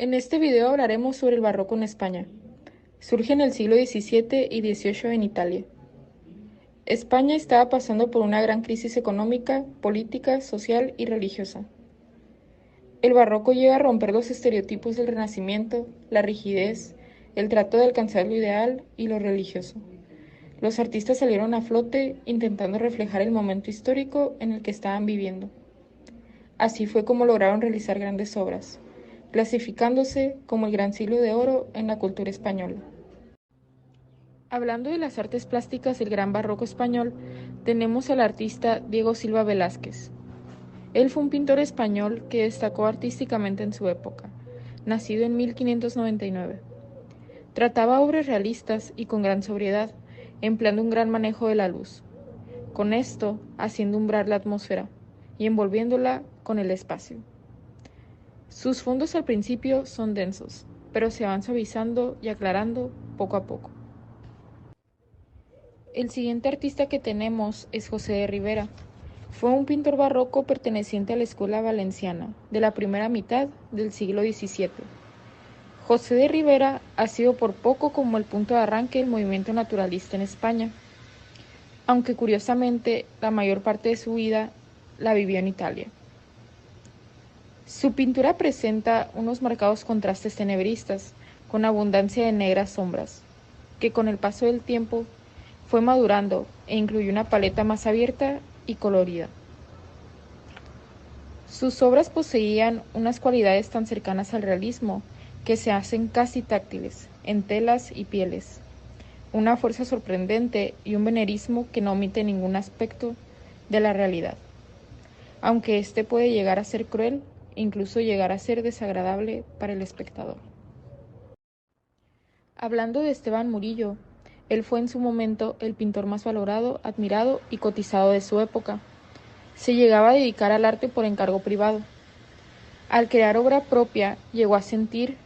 En este video hablaremos sobre el barroco en España. Surge en el siglo XVII y XVIII en Italia. España estaba pasando por una gran crisis económica, política, social y religiosa. El barroco llega a romper los estereotipos del Renacimiento, la rigidez, el trato de alcanzar lo ideal y lo religioso. Los artistas salieron a flote intentando reflejar el momento histórico en el que estaban viviendo. Así fue como lograron realizar grandes obras, clasificándose como el Gran Siglo de Oro en la cultura española. Hablando de las artes plásticas del Gran Barroco español, tenemos al artista Diego Silva Velázquez. Él fue un pintor español que destacó artísticamente en su época, nacido en 1599. Trataba obras realistas y con gran sobriedad, empleando un gran manejo de la luz. Con esto, haciendo umbrar la atmósfera y envolviéndola con el espacio. Sus fondos al principio son densos, pero se van suavizando y aclarando poco a poco. El siguiente artista que tenemos es José de Ribera. Fue un pintor barroco perteneciente a la escuela valenciana de la primera mitad del siglo XVII. José de Ribera ha sido por poco como el punto de arranque del movimiento naturalista en España, aunque curiosamente la mayor parte de su vida la vivió en Italia. Su pintura presenta unos marcados contrastes tenebristas, con abundancia de negras sombras, que con el paso del tiempo fue madurando e incluyó una paleta más abierta y colorida. Sus obras poseían unas cualidades tan cercanas al realismo que se hacen casi táctiles en telas y pieles, una fuerza sorprendente y un venerismo que no omite ningún aspecto de la realidad, aunque éste puede llegar a ser cruel e incluso llegar a ser desagradable para el espectador. Hablando de Esteban Murillo, él fue en su momento el pintor más valorado, admirado y cotizado de su época. Se llegaba a dedicar al arte por encargo privado. Al crear obra propia, llegó a sentir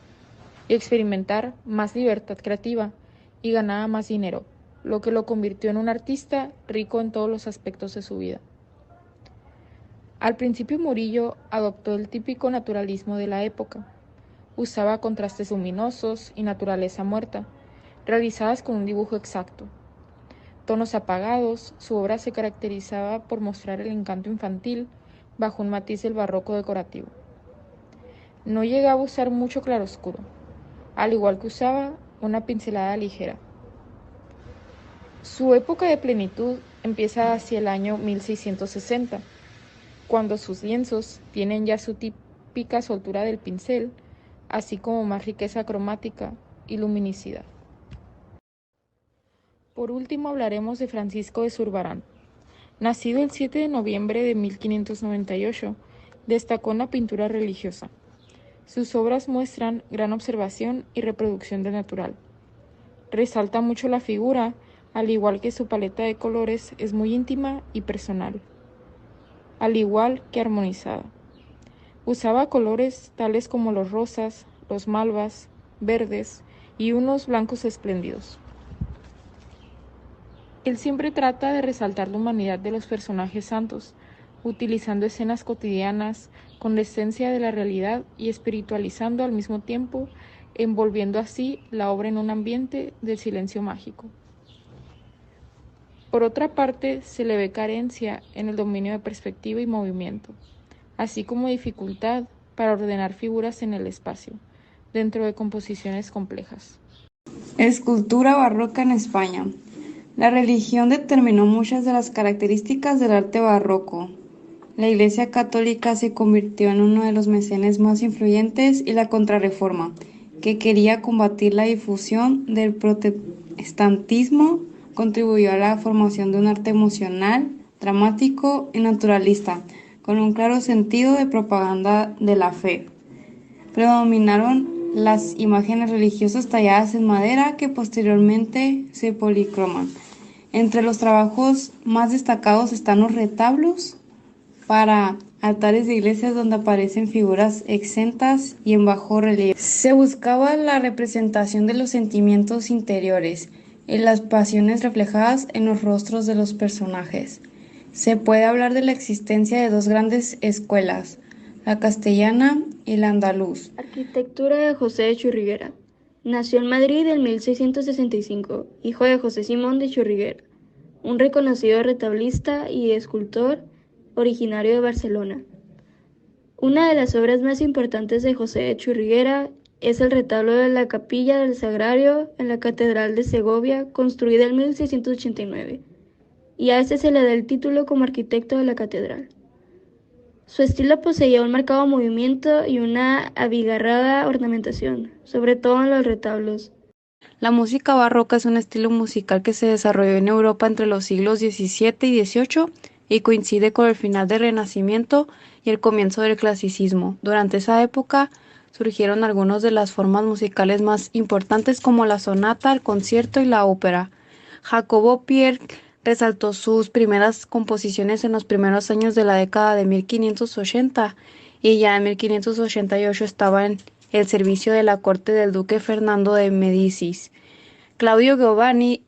y experimentar más libertad creativa y ganaba más dinero, lo que lo convirtió en un artista rico en todos los aspectos de su vida. Al principio Murillo adoptó el típico naturalismo de la época. Usaba contrastes luminosos y naturaleza muerta, realizadas con un dibujo exacto. Tonos apagados, su obra se caracterizaba por mostrar el encanto infantil bajo un matiz del barroco decorativo. No llegaba a usar mucho claroscuro, al igual que usaba una pincelada ligera. Su época de plenitud empieza hacia el año 1660, cuando sus lienzos tienen ya su típica soltura del pincel, así como más riqueza cromática y luminicidad. Por último hablaremos de Francisco de Zurbarán. Nacido el 7 de noviembre de 1598, destacó en la pintura religiosa. Sus obras muestran gran observación y reproducción del natural. Resalta mucho la figura, al igual que su paleta de colores es muy íntima y personal, al igual que armonizada. Usaba colores tales como los rosas, los malvas, verdes y unos blancos espléndidos. Él siempre trata de resaltar la humanidad de los personajes santos, utilizando escenas cotidianas con la esencia de la realidad y espiritualizando al mismo tiempo, envolviendo así la obra en un ambiente de silencio mágico. Por otra parte, se le ve carencia en el dominio de perspectiva y movimiento, así como dificultad para ordenar figuras en el espacio, dentro de composiciones complejas. Escultura barroca en España. La religión determinó muchas de las características del arte barroco. La Iglesia Católica se convirtió en uno de los mecenes más influyentes y la Contrarreforma, que quería combatir la difusión del protestantismo, contribuyó a la formación de un arte emocional, dramático y naturalista, con un claro sentido de propaganda de la fe. Predominaron las imágenes religiosas talladas en madera que posteriormente se policroman. Entre los trabajos más destacados están los retablos para altares de iglesias donde aparecen figuras exentas y en bajo relieve. Se buscaba la representación de los sentimientos interiores y las pasiones reflejadas en los rostros de los personajes. Se puede hablar de la existencia de dos grandes escuelas, la castellana y la andaluz. Arquitectura de José de Churriguera. Nació en Madrid en 1665, hijo de José Simón de Churriguera, un reconocido retablista y escultor originario de Barcelona. Una de las obras más importantes de José de Churriguera es el retablo de la Capilla del Sagrario en la Catedral de Segovia, construida en 1689, y a este se le da el título como arquitecto de la catedral. Su estilo poseía un marcado movimiento y una abigarrada ornamentación, sobre todo en los retablos. La música barroca es un estilo musical que se desarrolló en Europa entre los siglos XVII y XVIII y coincide con el final del Renacimiento y el comienzo del Clasicismo. Durante esa época surgieron algunas de las formas musicales más importantes como la sonata, el concierto y la ópera. Jacobo Pierre resaltó sus primeras composiciones en los primeros años de la década de 1580 y ya en 1588 estaba en el servicio de la corte del duque Fernando de Medicis. Claudio Giovanni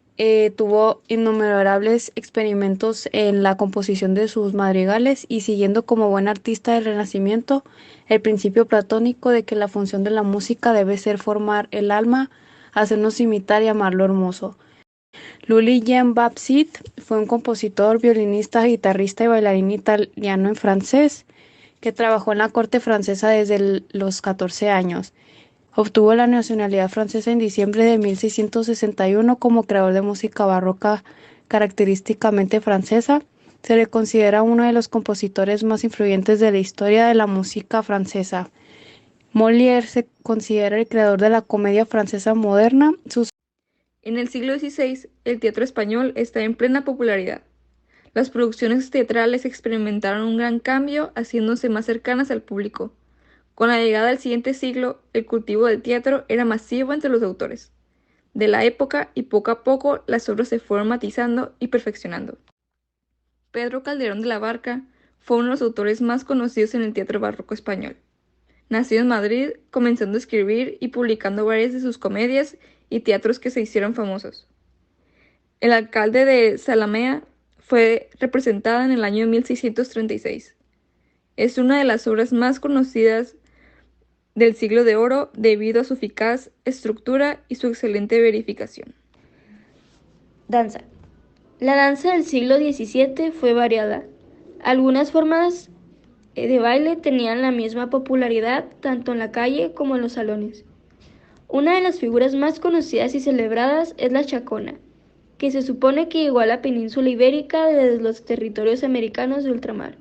tuvo innumerables experimentos en la composición de sus madrigales y siguiendo como buen artista del Renacimiento el principio platónico de que la función de la música debe ser formar el alma, hacernos imitar y amar lo hermoso. Louis Jean-Baptiste fue un compositor, violinista, guitarrista y bailarín italiano en francés que trabajó en la corte francesa desde los 14 años. Obtuvo la nacionalidad francesa en diciembre de 1661 como creador de música barroca característicamente francesa. Se le considera uno de los compositores más influyentes de la historia de la música francesa. Molière se considera el creador de la comedia francesa moderna. En el siglo XVI, el teatro español está en plena popularidad. Las producciones teatrales experimentaron un gran cambio, haciéndose más cercanas al público. Con la llegada del siguiente siglo, el cultivo del teatro era masivo entre los autores de la época y poco a poco las obras se fueron matizando y perfeccionando. Pedro Calderón de la Barca fue uno de los autores más conocidos en el teatro barroco español. Nacido en Madrid, comenzando a escribir y publicando varias de sus comedias y teatros que se hicieron famosos. El alcalde de Zalamea fue representada en el año 1636. Es una de las obras más conocidas del Siglo de Oro debido a su eficaz estructura y su excelente verificación. Danza. La danza del siglo XVII fue variada. Algunas formas de baile tenían la misma popularidad tanto en la calle como en los salones. Una de las figuras más conocidas y celebradas es la chacona, que se supone que llegó a la península ibérica desde los territorios americanos de ultramar.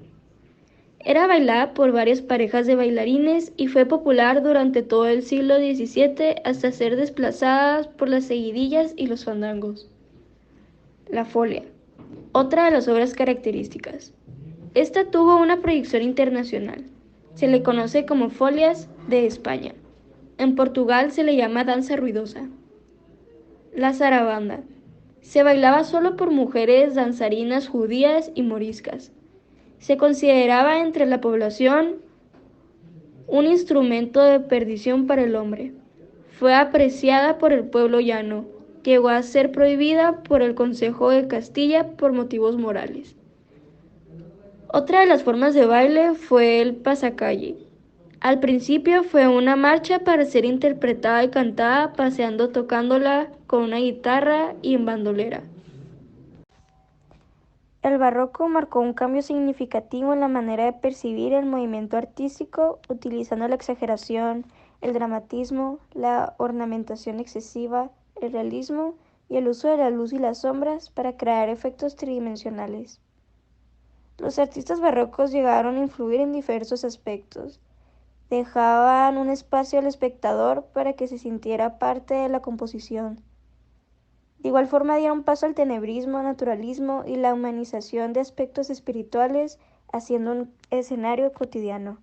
Era bailada por varias parejas de bailarines y fue popular durante todo el siglo XVII hasta ser desplazada por las seguidillas y los fandangos. La folia, otra de las obras características. Esta tuvo una proyección internacional. Se le conoce como folias de España. En Portugal se le llama danza ruidosa. La zarabanda. Se bailaba solo por mujeres danzarinas judías y moriscas. Se consideraba entre la población un instrumento de perdición para el hombre. Fue apreciada por el pueblo llano. Llegó a ser prohibida por el Consejo de Castilla por motivos morales. Otra de las formas de baile fue el pasacalle. Al principio fue una marcha para ser interpretada y cantada paseando tocándola con una guitarra y en bandolera. El barroco marcó un cambio significativo en la manera de percibir el movimiento artístico, utilizando la exageración, el dramatismo, la ornamentación excesiva, el realismo y el uso de la luz y las sombras para crear efectos tridimensionales. Los artistas barrocos llegaron a influir en diversos aspectos. Dejaban un espacio al espectador para que se sintiera parte de la composición. De igual forma dieron paso al tenebrismo, naturalismo y la humanización de aspectos espirituales, haciendo un escenario cotidiano.